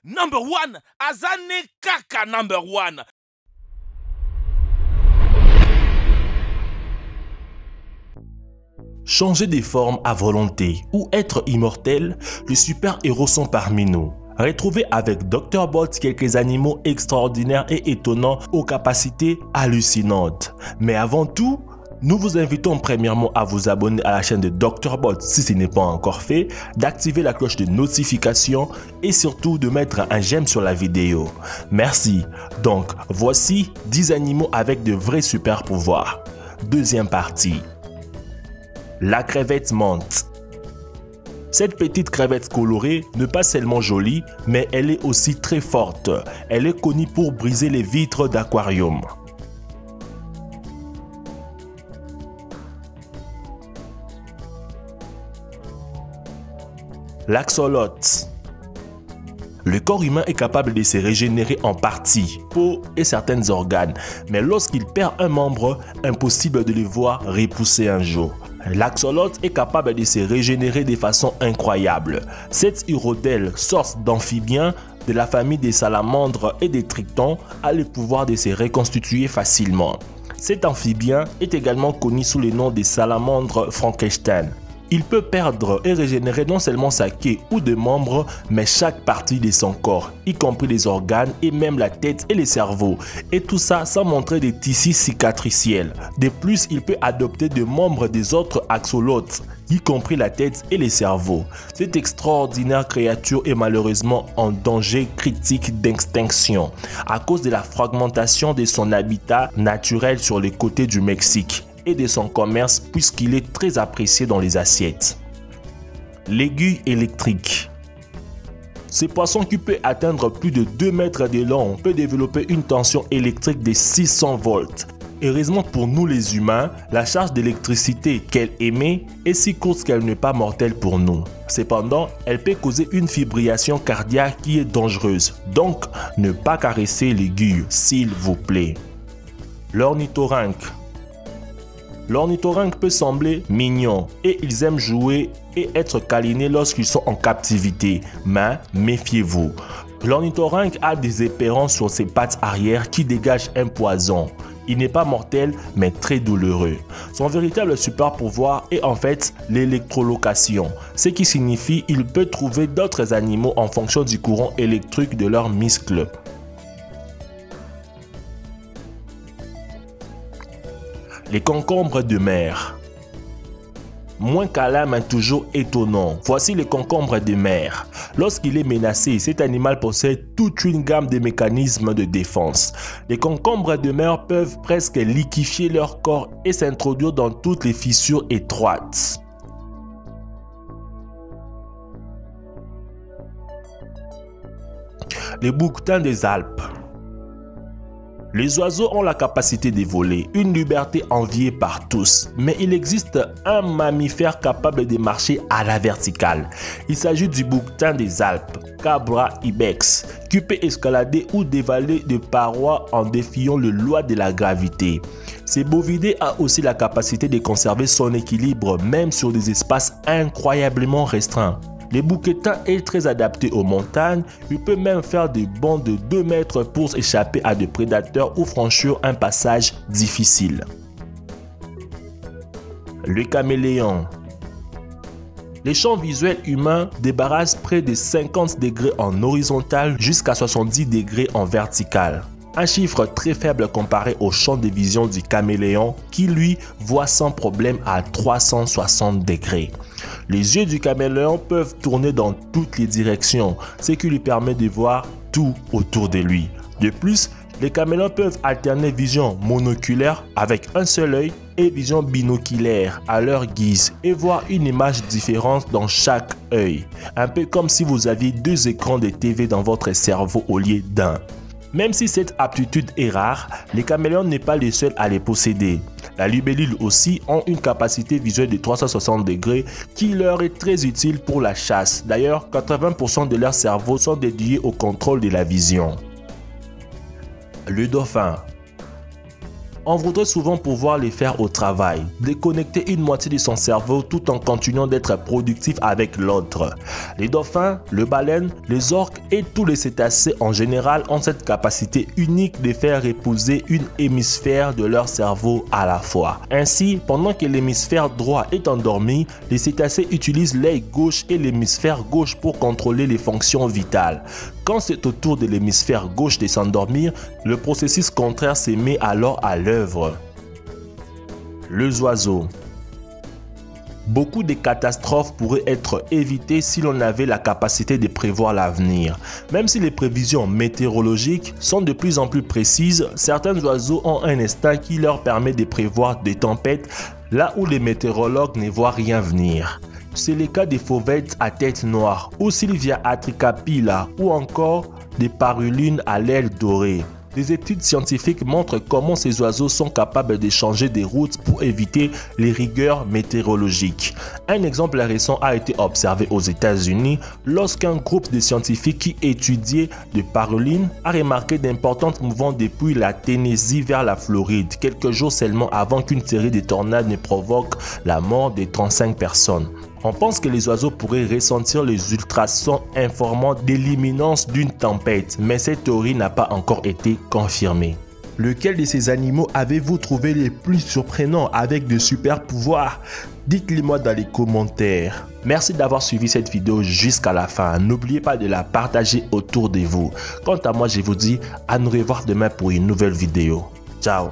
Number one, Azane Kaka number one. Changer des formes à volonté ou être immortel, les super-héros sont parmi nous. Retrouvez avec Dr. Bot quelques animaux extraordinaires et étonnants aux capacités hallucinantes. Mais avant tout, nous vous invitons premièrement à vous abonner à la chaîne de Dr. Bot si ce n'est pas encore fait, d'activer la cloche de notification et surtout de mettre un j'aime sur la vidéo. Merci. Donc, voici 10 animaux avec de vrais super pouvoirs. Deuxième partie. La crevette menthe. Cette petite crevette colorée n'est pas seulement jolie, mais elle est aussi très forte. Elle est connue pour briser les vitres d'aquarium. L'axolote. Le corps humain est capable de se régénérer en partie, peau et certains organes, mais lorsqu'il perd un membre, impossible de le voir repousser un jour. L'axolote est capable de se régénérer de façon incroyable. Cette hiérodèle, sorte d'amphibien de la famille des salamandres et des tritons, a le pouvoir de se reconstituer facilement. Cet amphibien est également connu sous le nom des salamandres Frankenstein. Il peut perdre et régénérer non seulement sa queue ou des membres, mais chaque partie de son corps, y compris les organes et même la tête et le cerveau. Et tout ça sans montrer des tissus cicatriciels. De plus, il peut adopter des membres des autres axolotes, y compris la tête et le cerveau. Cette extraordinaire créature est malheureusement en danger critique d'extinction à cause de la fragmentation de son habitat naturel sur les côtés du Mexique et de son commerce puisqu'il est très apprécié dans les assiettes. L'aiguille électrique. Ce poisson qui peut atteindre plus de 2 mètres de long peut développer une tension électrique de 600 volts. Heureusement pour nous les humains, la charge d'électricité qu'elle émet est si courte qu'elle n'est pas mortelle pour nous. Cependant, elle peut causer une fibrillation cardiaque qui est dangereuse. Donc, ne pas caresser l'aiguille, s'il vous plaît. L'ornithorynque. L'ornithorynque peut sembler mignon et ils aiment jouer et être câlinés lorsqu'ils sont en captivité, mais méfiez-vous. L'ornithorynque a des éperons sur ses pattes arrière qui dégagent un poison. Il n'est pas mortel mais très douloureux. Son véritable super pouvoir est en fait l'électrolocation, ce qui signifie qu'il peut trouver d'autres animaux en fonction du courant électrique de leurs muscles. Les concombres de mer. Moins câlin mais toujours étonnant. Voici le concombre de mer. Lorsqu'il est menacé, cet animal possède toute une gamme de mécanismes de défense. Les concombres de mer peuvent presque liquéfier leur corps et s'introduire dans toutes les fissures étroites. Les bouquetins des Alpes. Les oiseaux ont la capacité de voler, une liberté enviée par tous. Mais il existe un mammifère capable de marcher à la verticale. Il s'agit du bouquetin des Alpes, Cabra ibex, qui peut escalader ou dévaler des parois en défiant les lois de la gravité. Ce bovidé a aussi la capacité de conserver son équilibre même sur des espaces incroyablement restreints. Le bouquetin est très adapté aux montagnes, il peut même faire des bonds de 2 mètres pour échapper à des prédateurs ou franchir un passage difficile. Le caméléon. Les champs visuels humains débarrassent près de 50 degrés en horizontal jusqu'à 70 degrés en vertical. Un chiffre très faible comparé au champ de vision du caméléon qui lui voit sans problème à 360 degrés. Les yeux du caméléon peuvent tourner dans toutes les directions, ce qui lui permet de voir tout autour de lui. De plus, les caméléons peuvent alterner vision monoculaire avec un seul œil et vision binoculaire à leur guise et voir une image différente dans chaque œil. Un peu comme si vous aviez 2 écrans de TV dans votre cerveau au lieu d'un. Même si cette aptitude est rare, les caméléons n'est pas les seuls à les posséder. La libellule aussi ont une capacité visuelle de 360 degrés qui leur est très utile pour la chasse. D'ailleurs, 80% de leur cerveau sont dédiés au contrôle de la vision. Le dauphin. On voudrait souvent pouvoir les faire au travail, déconnecter une moitié de son cerveau tout en continuant d'être productif avec l'autre. Les dauphins, les baleines, les orques et tous les cétacés en général ont cette capacité unique de faire reposer une hémisphère de leur cerveau à la fois. Ainsi, pendant que l'hémisphère droit est endormi, les cétacés utilisent l'œil gauche et l'hémisphère gauche pour contrôler les fonctions vitales. Quand c'est au tour de l'hémisphère gauche de s'endormir, le processus contraire se met alors à l'œuvre. Les oiseaux. Beaucoup de catastrophes pourraient être évitées si l'on avait la capacité de prévoir l'avenir. Même si les prévisions météorologiques sont de plus en plus précises, certains oiseaux ont un instinct qui leur permet de prévoir des tempêtes là où les météorologues ne voient rien venir. C'est le cas des fauvettes à tête noire ou Sylvia atricapilla ou encore des parulines à l'aile dorée. Des études scientifiques montrent comment ces oiseaux sont capables de changer de route pour éviter les rigueurs météorologiques. Un exemple récent a été observé aux États-Unis lorsqu'un groupe de scientifiques qui étudiait des parulines a remarqué d'importants mouvements depuis la Tennessee vers la Floride, quelques jours seulement avant qu'une série de tornades ne provoque la mort de 35 personnes. On pense que les oiseaux pourraient ressentir les ultrasons informant de l'imminence d'une tempête, mais cette théorie n'a pas encore été confirmée. Lequel de ces animaux avez-vous trouvé les plus surprenants avec de super pouvoirs? Dites-le moi dans les commentaires. Merci d'avoir suivi cette vidéo jusqu'à la fin. N'oubliez pas de la partager autour de vous. Quant à moi, je vous dis à nous revoir demain pour une nouvelle vidéo. Ciao.